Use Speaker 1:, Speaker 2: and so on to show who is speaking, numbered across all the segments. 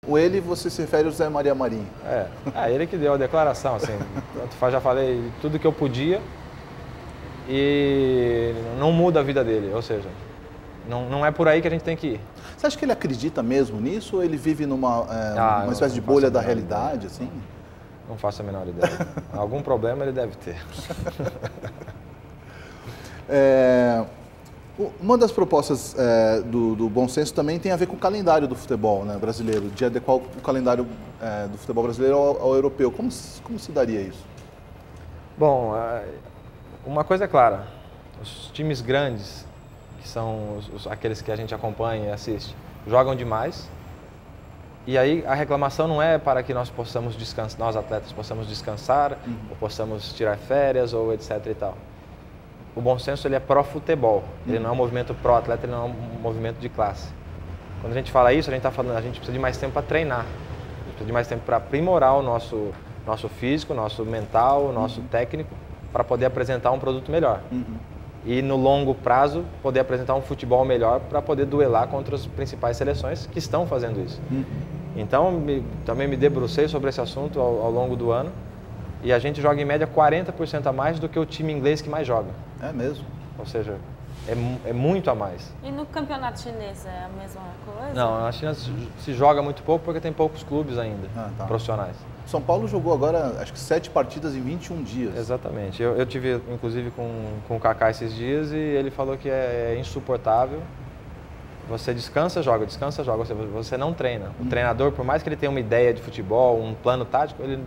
Speaker 1: O ele, você se refere ao José Maria Marinho.
Speaker 2: Ele que deu a declaração, assim, já falei tudo que eu podia e não muda a vida dele, ou seja, não é por aí que a gente tem que ir.
Speaker 1: Você acha que ele acredita mesmo nisso ou ele vive numa uma espécie de bolha da realidade, assim?
Speaker 2: Não faço a menor ideia. Algum problema ele deve ter.
Speaker 1: Uma das propostas do Bom Senso também tem a ver com o calendário do futebol, né, brasileiro, de adequar o calendário do futebol brasileiro ao europeu. Como se daria isso?
Speaker 2: Bom, uma coisa é clara, os times grandes, que são aqueles que a gente acompanha e assiste, jogam demais. E aí a reclamação não é para que nós possamos descansar, nós atletas possamos descansar, ou possamos tirar férias, ou etc e tal. O Bom Senso ele é pró-futebol, ele não é um movimento pró-atleta, ele não é um movimento de classe. Quando a gente fala isso, a gente está falando, a gente precisa de mais tempo para treinar, a gente precisa de mais tempo para aprimorar o nosso físico, nosso mental, o nosso técnico, para poder apresentar um produto melhor. E no longo prazo, poder apresentar um futebol melhor para poder duelar contra as principais seleções que estão fazendo isso. Então, também me debrucei sobre esse assunto ao longo do ano e a gente joga em média 40% a mais do que o time inglês que mais joga.
Speaker 1: É mesmo?
Speaker 2: Ou seja, é muito a mais.
Speaker 3: E no campeonato chinês é a mesma coisa?
Speaker 2: Não, na China se joga muito pouco porque tem poucos clubes ainda, profissionais.
Speaker 1: São Paulo jogou agora, acho que 7 partidas em 21 dias.
Speaker 2: Exatamente. Eu tive, inclusive, com o Kaká esses dias e ele falou que é insuportável. Você descansa, joga, você não treina. O treinador, por mais que ele tenha uma ideia de futebol, um plano tático, ele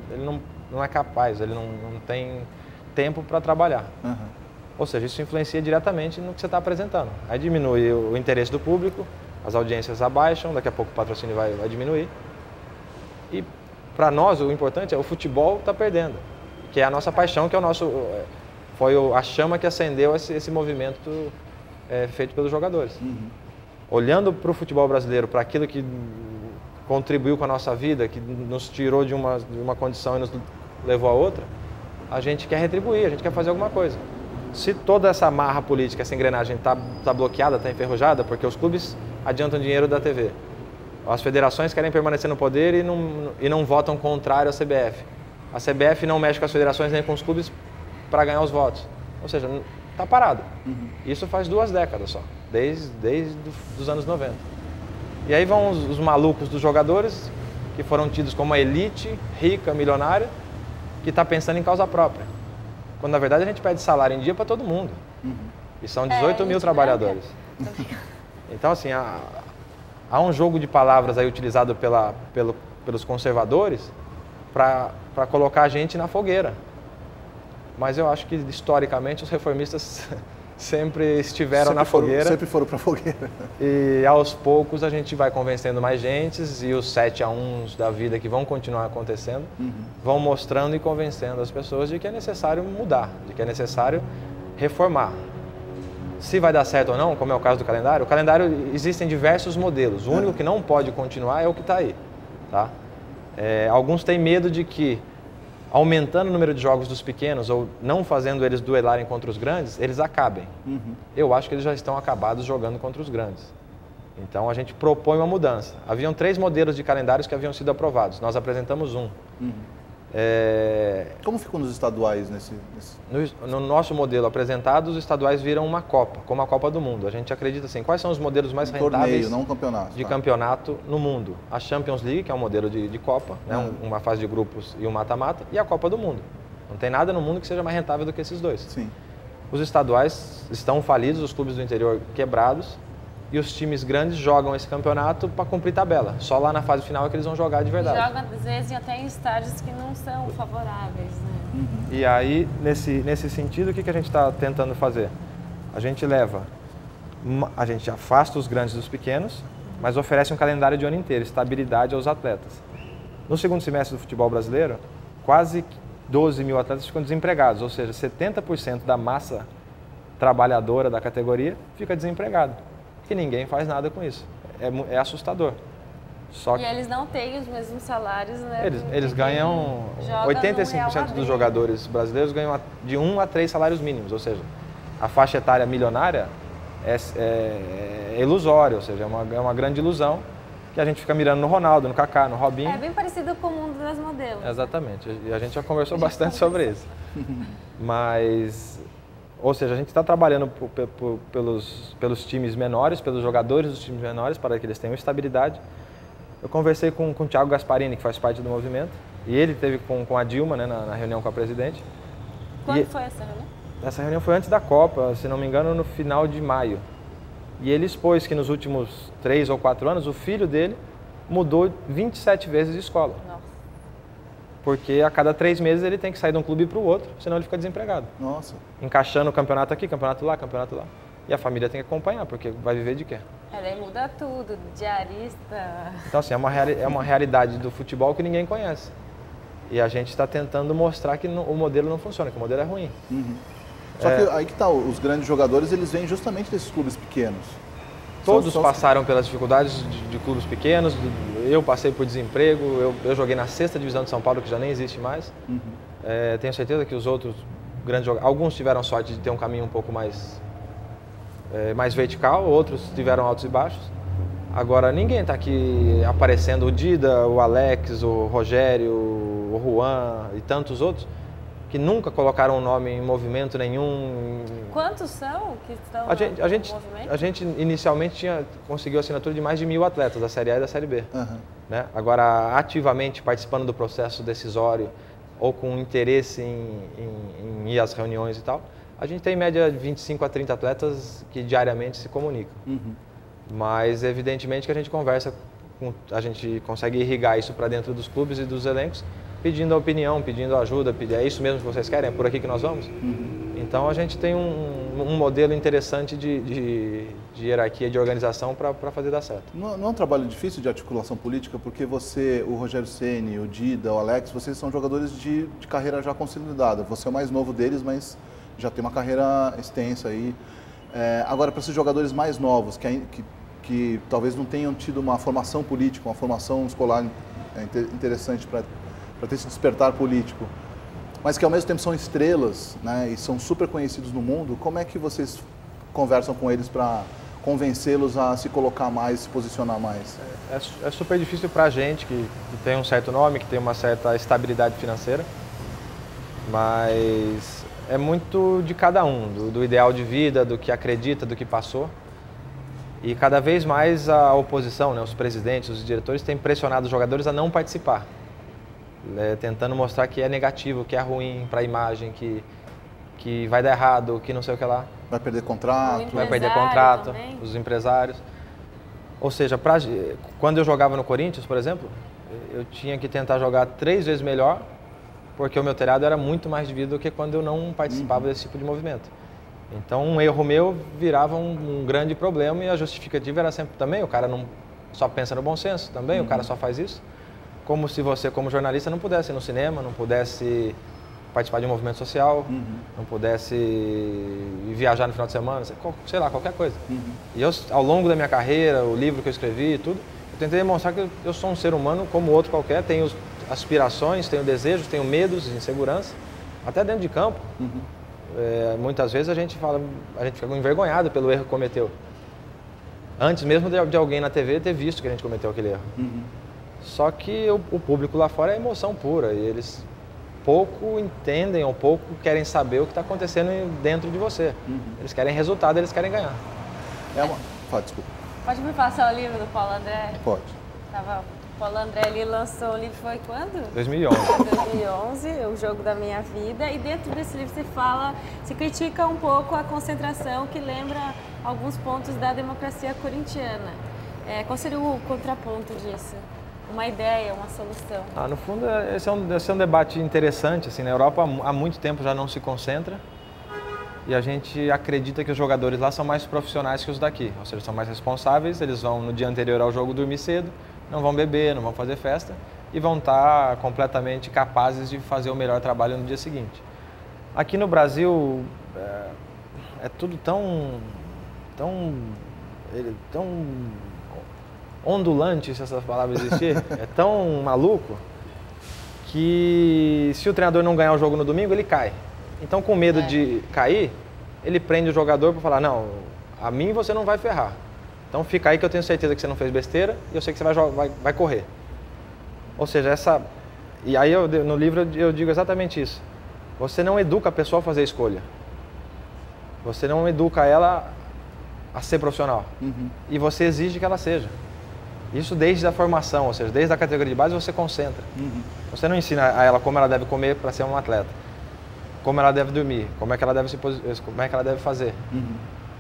Speaker 2: não é capaz, ele não tem tempo para trabalhar. Ou seja, isso influencia diretamente no que você está apresentando. Aí diminui o interesse do público, as audiências abaixam, daqui a pouco o patrocínio vai diminuir. E para nós, o importante é o futebol está perdendo, que é a nossa paixão, que é o nosso, foi a chama que acendeu esse movimento feito pelos jogadores. Olhando para o futebol brasileiro, para aquilo que contribuiu com a nossa vida, que nos tirou de uma condição e nos levou a outra, a gente quer retribuir, a gente quer fazer alguma coisa. Se toda essa marra política, essa engrenagem está bloqueada, está enferrujada, porque os clubes adiantam dinheiro da TV, as federações querem permanecer no poder e não votam contrário à CBF. A CBF não mexe com as federações nem com os clubes para ganhar os votos. Ou seja, está parado. Isso faz 2 décadas só, desde os anos 90. E aí vão os malucos dos jogadores, que foram tidos como a elite, rica, milionária, que está pensando em causa própria. Quando na verdade a gente pede salário em dia para todo mundo. E são 18 mil trabalhadores. Então assim, há um jogo de palavras aí utilizado pelos conservadores para colocar a gente na fogueira. Mas eu acho que, historicamente, os reformistas sempre estiveram na fogueira.
Speaker 1: Sempre foram para a fogueira.
Speaker 2: E, aos poucos, a gente vai convencendo mais gente e os 7-1 da vida que vão continuar acontecendo vão mostrando e convencendo as pessoas de que é necessário mudar, de que é necessário reformar. Se vai dar certo ou não, como é o caso do calendário, o calendário existem diversos modelos. O único que não pode continuar é o que está aí. Tá? Alguns têm medo de que, aumentando o número de jogos dos pequenos ou não fazendo eles duelarem contra os grandes, eles acabem. Eu acho que eles já estão acabados jogando contra os grandes. Então a gente propõe uma mudança. Haviam 3 modelos de calendários que haviam sido aprovados. Nós apresentamos um.
Speaker 1: Como ficam nos estaduais nesse...
Speaker 2: No nosso modelo apresentado, os estaduais viram uma Copa, como a Copa do Mundo. A gente acredita assim, quais são os modelos mais rentáveis
Speaker 1: torneio, não um campeonato,
Speaker 2: de campeonato no mundo? A Champions League, que é um modelo de Copa, né? Uma fase de grupos e um mata-mata, e a Copa do Mundo. Não tem nada no mundo que seja mais rentável do que esses dois.
Speaker 1: Sim.
Speaker 2: Os estaduais estão falidos, os clubes do interior quebrados, e os times grandes jogam esse campeonato para cumprir tabela. Só lá na fase final é que eles vão jogar de verdade.
Speaker 3: Joga, às vezes, até em estádios que não são favoráveis, né?
Speaker 2: E aí, nesse sentido, o que a gente está tentando fazer? A gente afasta os grandes dos pequenos, mas oferece um calendário de ano inteiro, estabilidade aos atletas. No segundo semestre do futebol brasileiro, quase 12 mil atletas ficam desempregados, ou seja, 70% da massa trabalhadora da categoria fica desempregado. E ninguém faz nada com isso. É assustador. Só que
Speaker 3: e eles não têm os mesmos salários, né?
Speaker 2: Eles ganham... 85% dos jogadores brasileiros ganham de 1 a 3 salários mínimos, ou seja, a faixa etária milionária é ilusória, ou seja, é uma grande ilusão. que a gente fica mirando no Ronaldo, no Kaká, no Robinho.
Speaker 3: É bem parecido com o mundo das modelos.
Speaker 2: Exatamente, e a gente já conversou bastante sobre isso. Mas, ou seja, a gente está trabalhando pelos times menores, pelos jogadores dos times menores, para que eles tenham estabilidade. Eu conversei com o Thiago Gasparini, que faz parte do movimento, e ele teve com a Dilma, né, na reunião com a presidente.
Speaker 3: Quando foi essa reunião?
Speaker 2: Essa reunião foi antes da Copa, se não me engano, no final de maio. E ele expôs que nos últimos 3 ou 4 anos, o filho dele mudou 27 vezes de escola.
Speaker 3: Nossa.
Speaker 2: Porque a cada 3 meses ele tem que sair de um clube para o outro, senão ele fica desempregado.
Speaker 1: Nossa.
Speaker 2: Encaixando o campeonato aqui, campeonato lá, campeonato lá. E a família tem que acompanhar, porque vai viver de quê?
Speaker 3: Daí muda tudo, diarista.
Speaker 2: Então, assim, é uma realidade do futebol que ninguém conhece. E a gente está tentando mostrar que o modelo não funciona, que o modelo é ruim.
Speaker 1: Uhum. Só que aí que tá, os grandes jogadores, eles vêm justamente desses clubes pequenos.
Speaker 2: Todos passaram pelas dificuldades de clubes pequenos, eu passei por desemprego, eu joguei na 6ª divisão de São Paulo, que já nem existe mais.
Speaker 1: Uhum.
Speaker 2: Tenho certeza que os outros grandes jogadores, alguns tiveram sorte de ter um caminho um pouco mais vertical, outros tiveram altos e baixos. Agora, ninguém está aqui aparecendo, o Dida, o Alex, o Rogério, o Juan e tantos outros, que nunca colocaram um nome em movimento nenhum.
Speaker 3: Quantos são que estão
Speaker 2: no movimento? A gente inicialmente conseguiu a assinatura de mais de 1.000 atletas da Série A e da Série B.
Speaker 1: Uhum.
Speaker 2: Né? Agora, ativamente participando do processo decisório ou com interesse em ir às reuniões e tal, a gente tem em média de 25 a 30 atletas que diariamente se comunicam.
Speaker 1: Uhum.
Speaker 2: Mas, evidentemente, que a gente conversa, a gente consegue irrigar isso para dentro dos clubes e dos elencos, pedindo a opinião, pedindo ajuda, é isso mesmo que vocês querem? É por aqui que nós vamos?
Speaker 1: Uhum.
Speaker 2: Então, a gente tem um modelo interessante de hierarquia, de organização para fazer dar certo.
Speaker 1: Não é um trabalho difícil de articulação política, porque você, o Rogério Ceni, o Dida, o Alex, vocês são jogadores de carreira já consolidada. Você é o mais novo deles, mas já tem uma carreira extensa aí. Agora, para esses jogadores mais novos, que talvez não tenham tido uma formação política, uma formação escolar interessante para ter esse despertar político, mas que ao mesmo tempo são estrelas, né, e são super conhecidos no mundo, como é que vocês conversam com eles para convencê-los a se colocar mais, se posicionar mais?
Speaker 2: É super difícil para a gente, que tem um certo nome, que tem uma certa estabilidade financeira, mas é muito de cada um, do ideal de vida, do que acredita, do que passou. E cada vez mais a oposição, né, os presidentes, os diretores, têm pressionado os jogadores a não participar. Tentando mostrar que é negativo, que é ruim para a imagem, que vai dar errado, que não sei o que lá.
Speaker 1: Vai perder contrato.
Speaker 2: Vai perder contrato,
Speaker 3: também.
Speaker 2: os empresários. Ou seja, quando eu jogava no Corinthians, por exemplo, eu tinha que tentar jogar 3 vezes melhor, porque o meu telhado era muito mais de vida do que quando eu não participava desse tipo de movimento. Então, um erro meu virava um grande problema e a justificativa era sempre também, o cara não só pensa no bom senso, também o cara só faz isso. Como se você, como jornalista, não pudesse ir no cinema, não pudesse participar de um movimento social, não pudesse viajar no final de semana, sei lá, qualquer coisa. E eu, ao longo da minha carreira, o livro que eu escrevi e tudo, eu tentei demonstrar que eu sou um ser humano como outro qualquer, tenho aspirações, tenho desejos, tenho medos, insegurança, até dentro de campo. Muitas vezes a gente fica envergonhado pelo erro que cometeu. Antes mesmo de alguém na TV ter visto que a gente cometeu aquele erro. Só que o público lá fora é emoção pura e eles pouco entendem ou pouco querem saber o que está acontecendo dentro de você. Eles querem resultado, eles querem ganhar.
Speaker 1: Desculpa.
Speaker 3: Pode me passar o livro do Paulo André?
Speaker 1: Pode.
Speaker 3: O Paulo André ele lançou o livro, foi quando?
Speaker 2: 2011.
Speaker 3: 2011, O Jogo da Minha Vida. E dentro desse livro você critica um pouco a concentração que lembra alguns pontos da democracia corintiana. Qual seria o contraponto disso? Uma ideia, uma solução?
Speaker 2: No fundo, esse é um debate interessante. Assim, na Europa, há muito tempo já não se concentra e a gente acredita que os jogadores lá são mais profissionais que os daqui. Ou seja, são mais responsáveis, eles vão no dia anterior ao jogo dormir cedo, não vão beber, não vão fazer festa e vão estar completamente capazes de fazer o melhor trabalho no dia seguinte. Aqui no Brasil, é tudo tão ondulante, se essa palavra existir, é tão maluco, que se o treinador não ganhar o jogo no domingo, ele cai. Então, com medo de cair, ele prende o jogador para falar, não, a mim você não vai ferrar. Então fica aí que eu tenho certeza que você não fez besteira e eu sei que você vai correr. Ou seja, e aí no livro eu digo exatamente isso. Você não educa a pessoa a fazer escolha. Você não educa ela a ser profissional. E você exige que ela seja. Isso desde a formação, ou seja, desde a categoria de base você concentra. Você não ensina a ela como ela deve comer para ser um atleta. Como ela deve dormir, como é que ela deve fazer.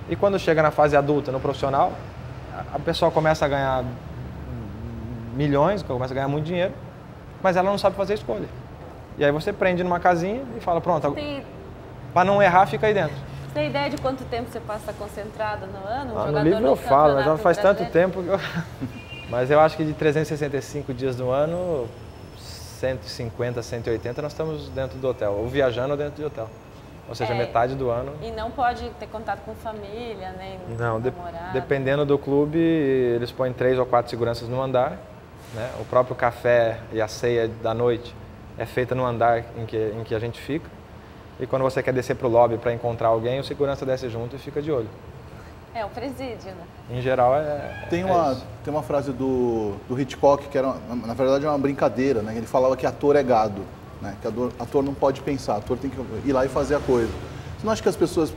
Speaker 2: E quando chega na fase adulta, no profissional, a pessoa começa a ganhar milhões, começa a ganhar muito dinheiro, mas ela não sabe fazer escolha. E aí você prende numa casinha e fala, pronto, para não errar, fica aí dentro.
Speaker 3: Você tem ideia de quanto tempo você passa concentrado no ano?
Speaker 2: No livro eu falo, mas já faz tanto tempo que eu... Mas eu acho que de 365 dias do ano, 150, 180 nós estamos dentro do hotel, ou viajando dentro de hotel. Ou seja, metade do ano.
Speaker 3: E não pode ter contato com família, nem
Speaker 2: não, dependendo do clube, eles põem 3 ou 4 seguranças no andar. Né? O próprio café e a ceia da noite é feita no andar em que a gente fica. E quando você quer descer para o lobby para encontrar alguém, o segurança desce junto e fica de olho.
Speaker 3: É um presídio, né?
Speaker 2: Em geral
Speaker 1: tem uma frase do Hitchcock que era, na verdade, uma brincadeira, né? Ele falava que ator é gado, né? Que ator não pode pensar, ator tem que ir lá e fazer a coisa. Você não acha que as pessoas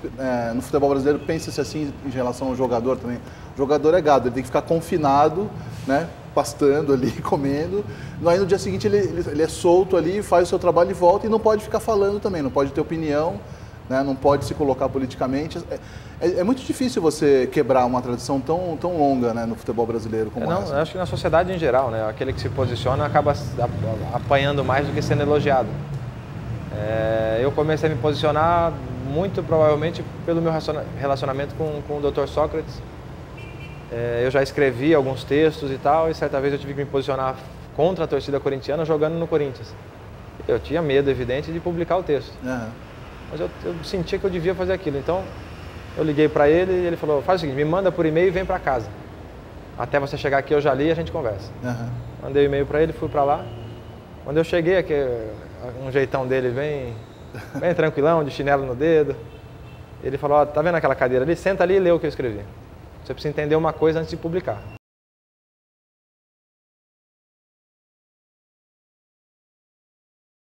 Speaker 1: no futebol brasileiro pensam assim em relação ao jogador também? O jogador é gado, ele tem que ficar confinado, né? Pastando ali, comendo. Aí no dia seguinte ele é solto ali, faz o seu trabalho e volta e não pode ficar falando também, não pode ter opinião, né? Não pode se colocar politicamente. É muito difícil você quebrar uma tradição tão longa, né, no futebol brasileiro como essa.
Speaker 2: Eu acho que na sociedade em geral, né, aquele que se posiciona acaba apanhando mais do que sendo elogiado. Eu comecei a me posicionar muito provavelmente pelo meu relacionamento com o Dr. Sócrates. Eu já escrevi alguns textos e tal, e certa vez eu tive que me posicionar contra a torcida corintiana jogando no Corinthians. Eu tinha medo, evidente, de publicar o texto. Mas eu sentia que eu devia fazer aquilo. Então, eu liguei para ele e ele falou, faz o seguinte, me manda por e-mail e vem para casa. Até você chegar aqui eu já li e a gente conversa. Mandei o e-mail para ele, fui para lá. Quando eu cheguei, aqui, um jeitão dele bem tranquilão, de chinelo no dedo. Ele falou, tá vendo aquela cadeira ali? Senta ali e lê o que eu escrevi. Você precisa entender uma coisa antes de publicar.